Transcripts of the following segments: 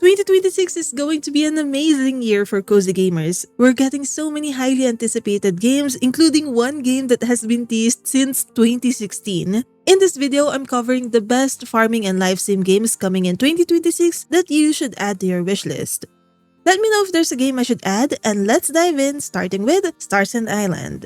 2026 is going to be an amazing year for cozy gamers. We're getting so many highly anticipated games, including one game that has been teased since 2016. In this video, I'm covering the best farming and live sim games coming in 2026 that you should add to your wishlist. Let me know if there's a game I should add, and let's dive in, starting with Starsand Island.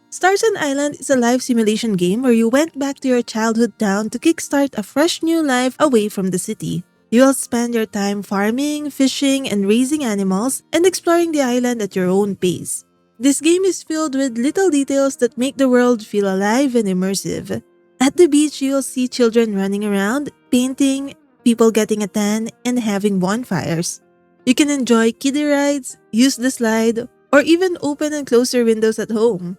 Starsand Island is a life simulation game where you went back to your childhood town to kickstart a fresh new life away from the city. You'll spend your time farming, fishing, and raising animals, and exploring the island at your own pace. This game is filled with little details that make the world feel alive and immersive. At the beach, you'll see children running around, painting, people getting a tan, and having bonfires. You can enjoy kiddie rides, use the slide, or even open and close your windows at home.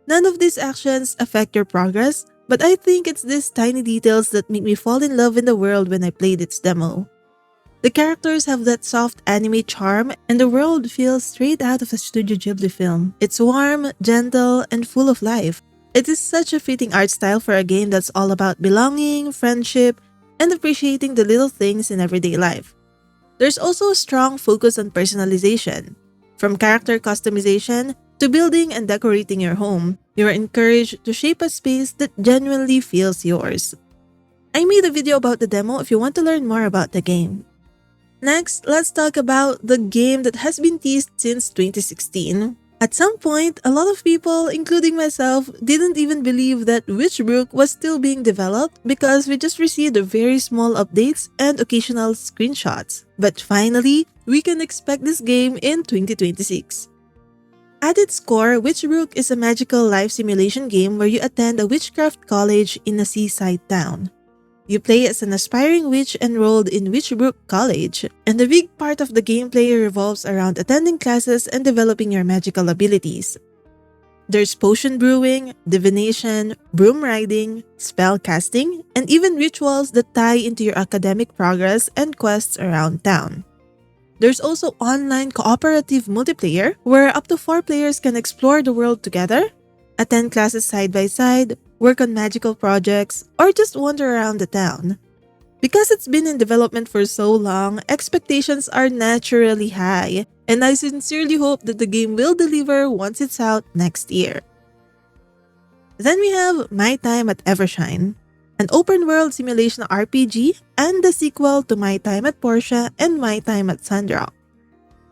None of these actions affect your progress, but I think it's these tiny details that make me fall in love in the world when I played its demo. The characters have that soft anime charm, and the world feels straight out of a Studio Ghibli film. It's warm, gentle, and full of life. It is such a fitting art style for a game that's all about belonging, friendship, and appreciating the little things in everyday life. There's also a strong focus on personalization. From character customization to building and decorating your home, you are encouraged to shape a space that genuinely feels yours. I made a video about the demo if you want to learn more about the game. Next, let's talk about the game that has been teased since 2016. At some point, a lot of people, including myself, didn't even believe that Witchbrook was still being developed because we just received very small updates and occasional screenshots. But finally, we can expect this game in 2026. At its core, Witchbrook is a magical life simulation game where you attend a witchcraft college in a seaside town. You play as an aspiring witch enrolled in Witchbrook College, and a big part of the gameplay revolves around attending classes and developing your magical abilities. There's potion brewing, divination, broom riding, spell casting, and even rituals that tie into your academic progress and quests around town. There's also online cooperative multiplayer where up to 4 players can explore the world together, attend classes side by side, work on magical projects, or just wander around the town. Because it's been in development for so long, expectations are naturally high, and I sincerely hope that the game will deliver once it's out next year. Then we have My Time at Evershine, an open-world simulation RPG and the sequel to My Time at Portia and My Time at Sandrock.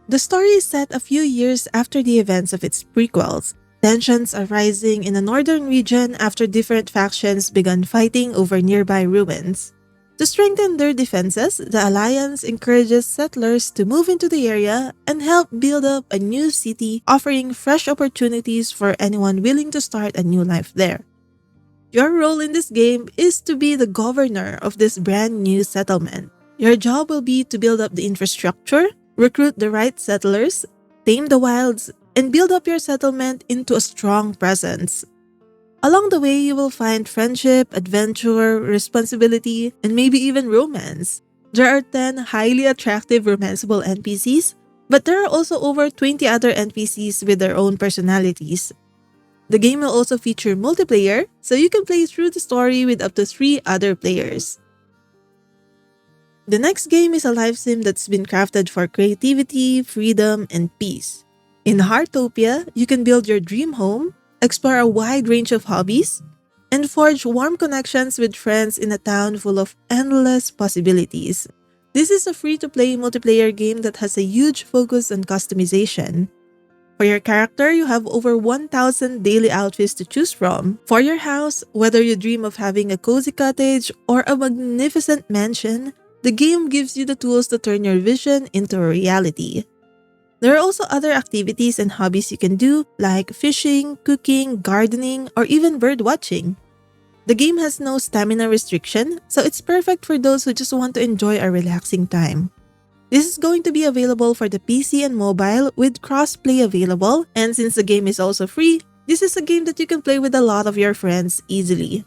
The story is set a few years after the events of its prequels. Tensions are rising in the northern region after different factions began fighting over nearby ruins. To strengthen their defenses, the Alliance encourages settlers to move into the area and help build up a new city, offering fresh opportunities for anyone willing to start a new life there. Your role in this game is to be the governor of this brand new settlement. Your job will be to build up the infrastructure, recruit the right settlers, tame the wilds, and build up your settlement into a strong presence. Along the way, you will find friendship, adventure, responsibility, and maybe even romance. There are 10 highly attractive romanceable NPCs, but there are also over 20 other NPCs with their own personalities. The game will also feature multiplayer, so you can play through the story with up to 3 other players. The next game is a life sim that's been crafted for creativity, freedom, and peace. In Heartopia, you can build your dream home, explore a wide range of hobbies, and forge warm connections with friends in a town full of endless possibilities. This is a free-to-play multiplayer game that has a huge focus on customization. For your character, you have over 1,000 daily outfits to choose from. For your house, whether you dream of having a cozy cottage or a magnificent mansion, the game gives you the tools to turn your vision into a reality. There are also other activities and hobbies you can do, like fishing, cooking, gardening, or even bird watching. The game has no stamina restriction, so it's perfect for those who just want to enjoy a relaxing time. This is going to be available for the PC and mobile with cross-play available, and since the game is also free, this is a game that you can play with a lot of your friends easily.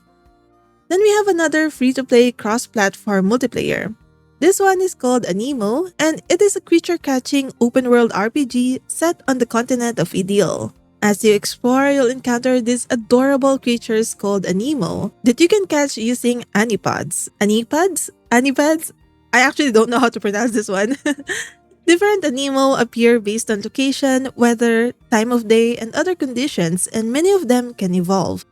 Then we have another free-to-play cross-platform multiplayer. This one is called Animo, and it is a creature-catching open-world RPG set on the continent of Ideal. As you explore, you'll encounter these adorable creatures called Animo that you can catch using Anipods. Anipods? I actually don't know how to pronounce this one. Different Animo appear based on location, weather, time of day, and other conditions, and many of them can evolve.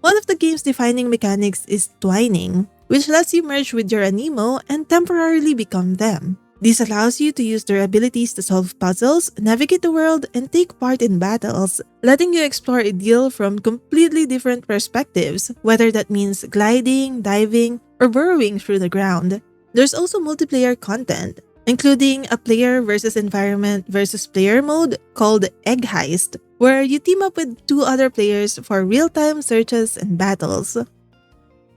One of the game's defining mechanics is twining, which lets you merge with your Animo and temporarily become them. This allows you to use their abilities to solve puzzles, navigate the world, and take part in battles, letting you explore a deal from completely different perspectives, whether that means gliding, diving, or burrowing through the ground. There's also multiplayer content, including a player versus environment versus player mode called Egg Heist, where you team up with 2 other players for real-time searches and battles.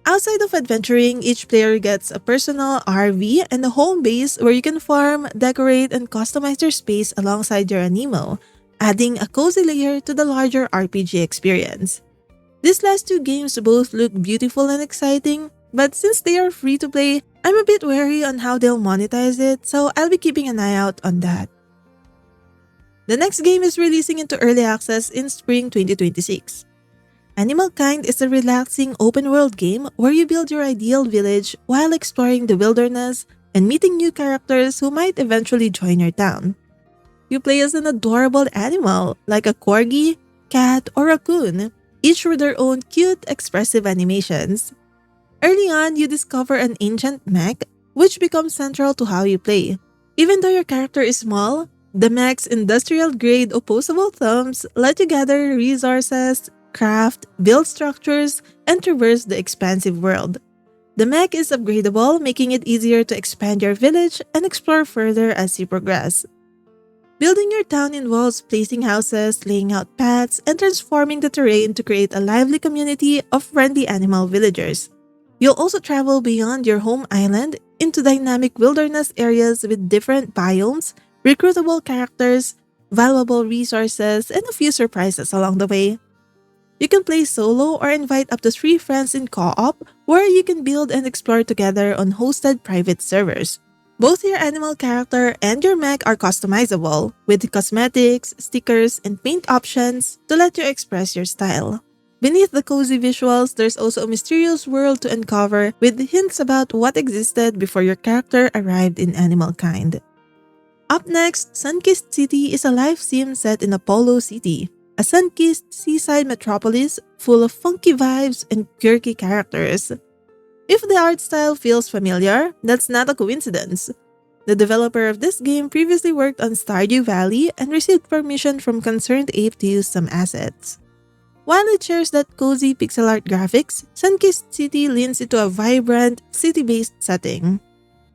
Outside of adventuring, each player gets a personal RV and a home base where you can farm, decorate, and customize your space alongside your Animo, adding a cozy layer to the larger RPG experience. These last 2 games both look beautiful and exciting, but since they are free to play, I'm a bit wary on how they'll monetize it, so I'll be keeping an eye out on that. The next game is releasing into early access in spring 2026. Animal Kind is a relaxing open-world game where you build your ideal village while exploring the wilderness and meeting new characters who might eventually join your town. You play as an adorable animal like a corgi, cat, or raccoon, each with their own cute, expressive animations. Early on, you discover an ancient mech, which becomes central to how you play. Even though your character is small, the mech's industrial-grade opposable thumbs let you gather resources, craft, build structures, and traverse the expansive world. The mech is upgradable, making it easier to expand your village and explore further as you progress. Building your town involves placing houses, laying out paths, and transforming the terrain to create a lively community of friendly animal villagers. You'll also travel beyond your home island into dynamic wilderness areas with different biomes, recruitable characters, valuable resources, and a few surprises along the way. You can play solo or invite up to 3 friends in co-op, where you can build and explore together on hosted private servers. Both your animal character and your mech are customizable, with cosmetics, stickers, and paint options to let you express your style. Beneath the cozy visuals, there's also a mysterious world to uncover with hints about what existed before your character arrived in Animal Kind. Up next, Sunkissed City is a life sim set in Apollo City, a sun-kissed seaside metropolis full of funky vibes and quirky characters. If the art style feels familiar, that's not a coincidence. The developer of this game previously worked on Stardew Valley and received permission from Concerned Ape to use some assets. While it shares that cozy pixel art graphics, Sunkissed City leans into a vibrant, city-based setting.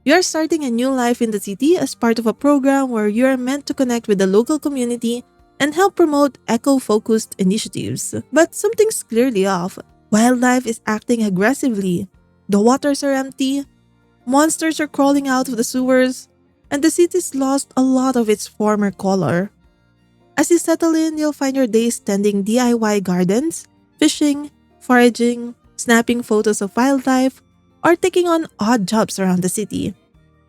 You are starting a new life in the city as part of a program where you are meant to connect with the local community and help promote eco-focused initiatives. But something's clearly off. Wildlife is acting aggressively. The waters are empty, monsters are crawling out of the sewers, and the city's lost a lot of its former color. As you settle in, you'll find your days tending DIY gardens, fishing, foraging, snapping photos of wildlife, or taking on odd jobs around the city.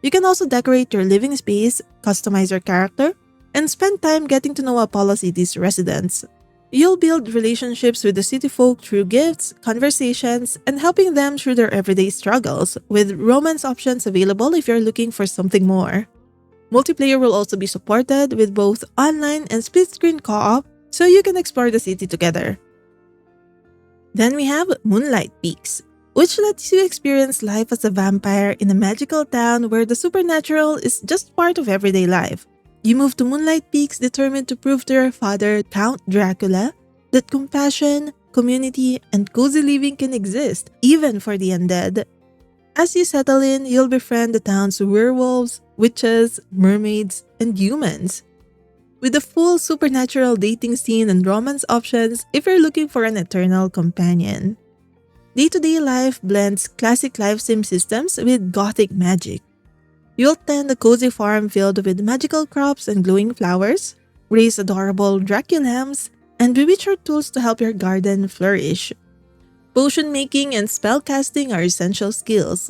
You can also decorate your living space, customize your character, and spend time getting to know Apollo City's residents. You'll build relationships with the city folk through gifts, conversations, and helping them through their everyday struggles, with romance options available if you're looking for something more. Multiplayer will also be supported with both online and split-screen co-op, so you can explore the city together. Then we have Moonlight Peaks, which lets you experience life as a vampire in a magical town where the supernatural is just part of everyday life. You move to Moonlight Peaks determined to prove to your father, Count Dracula, that compassion, community, and cozy living can exist, even for the undead. As you settle in, you'll befriend the town's werewolves, witches, mermaids, and humans. With a full supernatural dating scene and romance options if you're looking for an eternal companion. Day-to-day life blends classic life sim systems with gothic magic. You'll tend a cozy farm filled with magical crops and glowing flowers, raise adorable Draculams, and bewitch your tools to help your garden flourish. Potion making and spell casting are essential skills.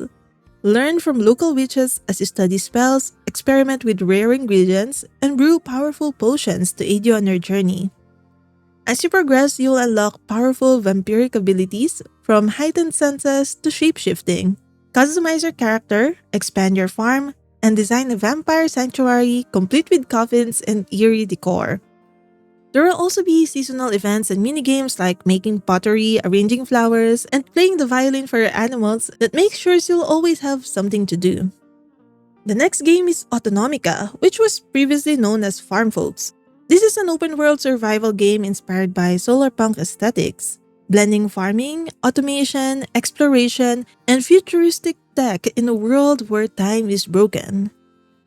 Learn from local witches as you study spells, experiment with rare ingredients, and brew powerful potions to aid you on your journey. As you progress, you'll unlock powerful vampiric abilities from heightened senses to shape-shifting. Customize your character, expand your farm, and design a vampire sanctuary complete with coffins and eerie decor. There will also be seasonal events and minigames like making pottery, arranging flowers, and playing the violin for your animals that make sure you'll always have something to do. The next game is Autonomica, which was previously known as Farm Folks. This is an open-world survival game inspired by solarpunk aesthetics, blending farming, automation, exploration, and futuristic tech in a world where time is broken.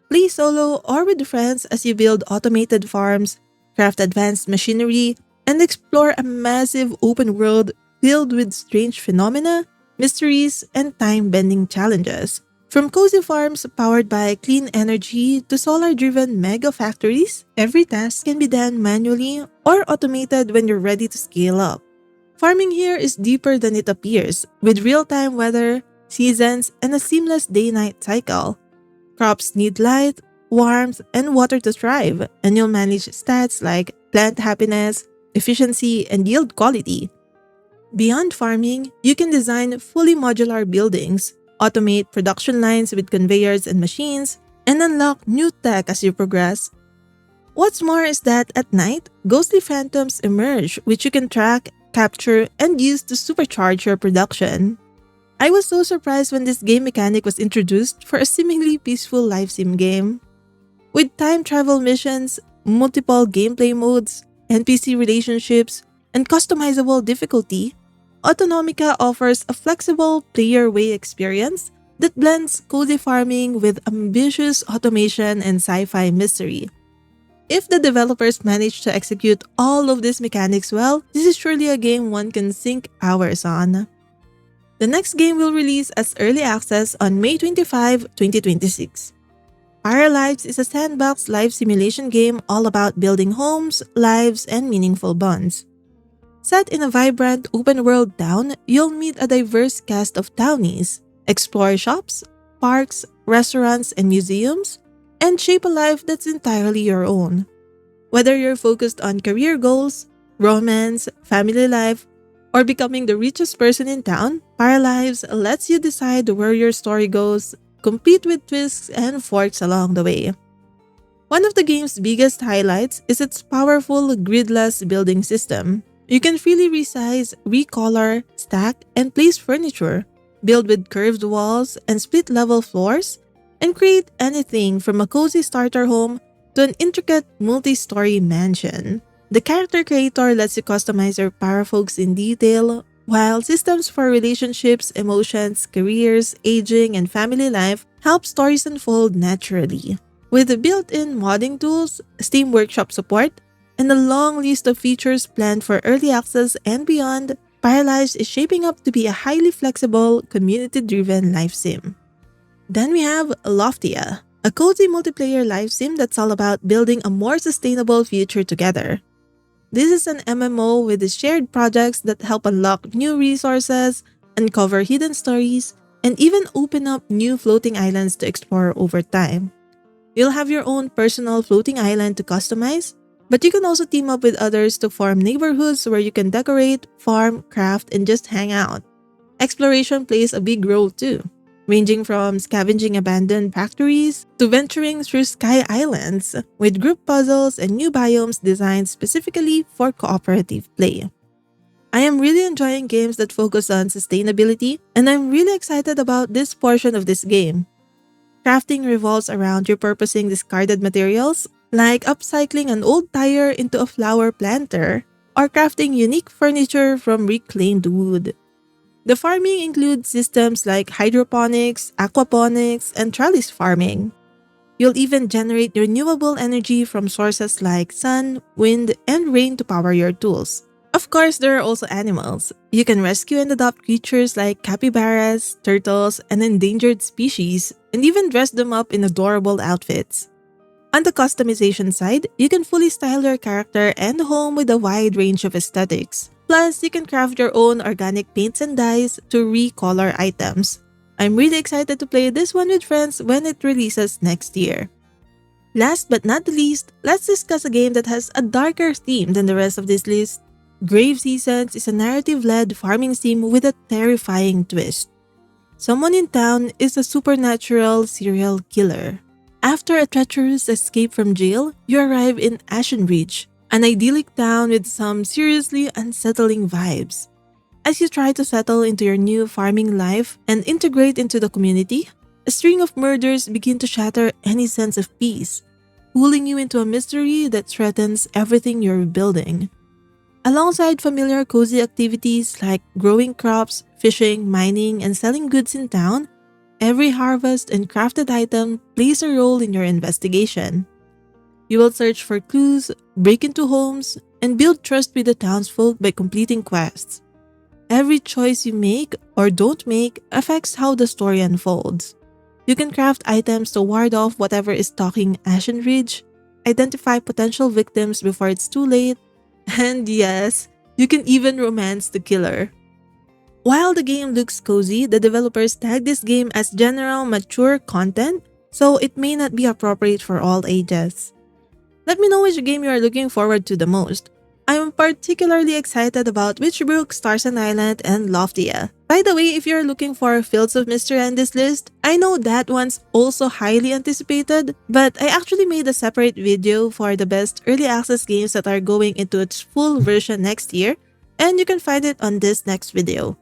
Play solo or with friends as you build automated farms, craft advanced machinery, and explore a massive open world filled with strange phenomena, mysteries, and time-bending challenges. From cozy farms powered by clean energy to solar-driven mega factories, every task can be done manually or automated when you're ready to scale up. Farming here is deeper than it appears, with real-time weather, seasons, and a seamless day-night cycle. Crops need light, warmth, and water to thrive, and you'll manage stats like plant happiness, efficiency, and yield quality. Beyond farming, you can design fully modular buildings, automate production lines with conveyors and machines, and unlock new tech as you progress. What's more is that at night, ghostly phantoms emerge which you can track, capture, and use to supercharge your production. I was so surprised when this game mechanic was introduced for a seemingly peaceful life sim game. With time travel missions, multiple gameplay modes, NPC relationships, and customizable difficulty, Autonomica offers a flexible player-way experience that blends cozy farming with ambitious automation and sci-fi mystery. If the developers manage to execute all of these mechanics well, this is surely a game one can sink hours on. The next game will release as early access on May 25, 2026. Paralives is a sandbox life simulation game all about building homes, lives, and meaningful bonds. Set in a vibrant open-world town, you'll meet a diverse cast of townies, explore shops, parks, restaurants, and museums, and shape a life that's entirely your own. Whether you're focused on career goals, romance, family life, or becoming the richest person in town, Paralives lets you decide where your story goes, complete with twists and forks along the way. One of the game's biggest highlights is its powerful gridless building system. You can freely resize, recolor, stack, and place furniture, build with curved walls and split-level floors, and create anything from a cozy starter home to an intricate multi-story mansion. The character creator lets you customize your parafolks in detail, while systems for relationships, emotions, careers, aging, and family life help stories unfold naturally. With built-in modding tools, Steam Workshop support, and a long list of features planned for early access and beyond, Paralives is shaping up to be a highly flexible, community-driven life sim. Then we have Loftia, a cozy multiplayer life sim that's all about building a more sustainable future together. This is an MMO with shared projects that help unlock new resources, uncover hidden stories, and even open up new floating islands to explore over time. You'll have your own personal floating island to customize, but you can also team up with others to form neighborhoods where you can decorate, farm, craft, and just hang out. Exploration plays a big role too, ranging from scavenging abandoned factories to venturing through sky islands with group puzzles and new biomes designed specifically for cooperative play. I am really enjoying games that focus on sustainability, and I'm really excited about this portion of this game. Crafting revolves around repurposing discarded materials, like upcycling an old tire into a flower planter, or crafting unique furniture from reclaimed wood. The farming includes systems like hydroponics, aquaponics, and trellis farming. You'll even generate renewable energy from sources like sun, wind, and rain to power your tools. Of course, there are also animals. You can rescue and adopt creatures like capybaras, turtles, and endangered species, and even dress them up in adorable outfits. On the customization side, you can fully style your character and home with a wide range of aesthetics. Plus, you can craft your own organic paints and dyes to recolor items. I'm really excited to play this one with friends when it releases next year. Last but not the least, let's discuss a game that has a darker theme than the rest of this list. Grave Seasons is a narrative-led farming sim with a terrifying twist. Someone in town is a supernatural serial killer. After a treacherous escape from jail, you arrive in Ashenreach, an idyllic town with some seriously unsettling vibes. As you try to settle into your new farming life and integrate into the community, a string of murders begin to shatter any sense of peace, pulling you into a mystery that threatens everything you're building. Alongside familiar cozy activities like growing crops, fishing, mining, and selling goods in town, every harvest and crafted item plays a role in your investigation. You will search for clues, break into homes, and build trust with the townsfolk by completing quests. Every choice you make or don't make affects how the story unfolds. You can craft items to ward off whatever is stalking Ashenridge, identify potential victims before it's too late, and yes, you can even romance the killer. While the game looks cozy, the developers tag this game as general mature content, so it may not be appropriate for all ages. Let me know which game you are looking forward to the most. I am particularly excited about Witchbrook, Stars and Island, and Loftia. By the way, if you're looking for Fields of Mystery on this list, I know that one's also highly anticipated, but I actually made a separate video for the best early access games that are going into its full version next year, and you can find it on this next video.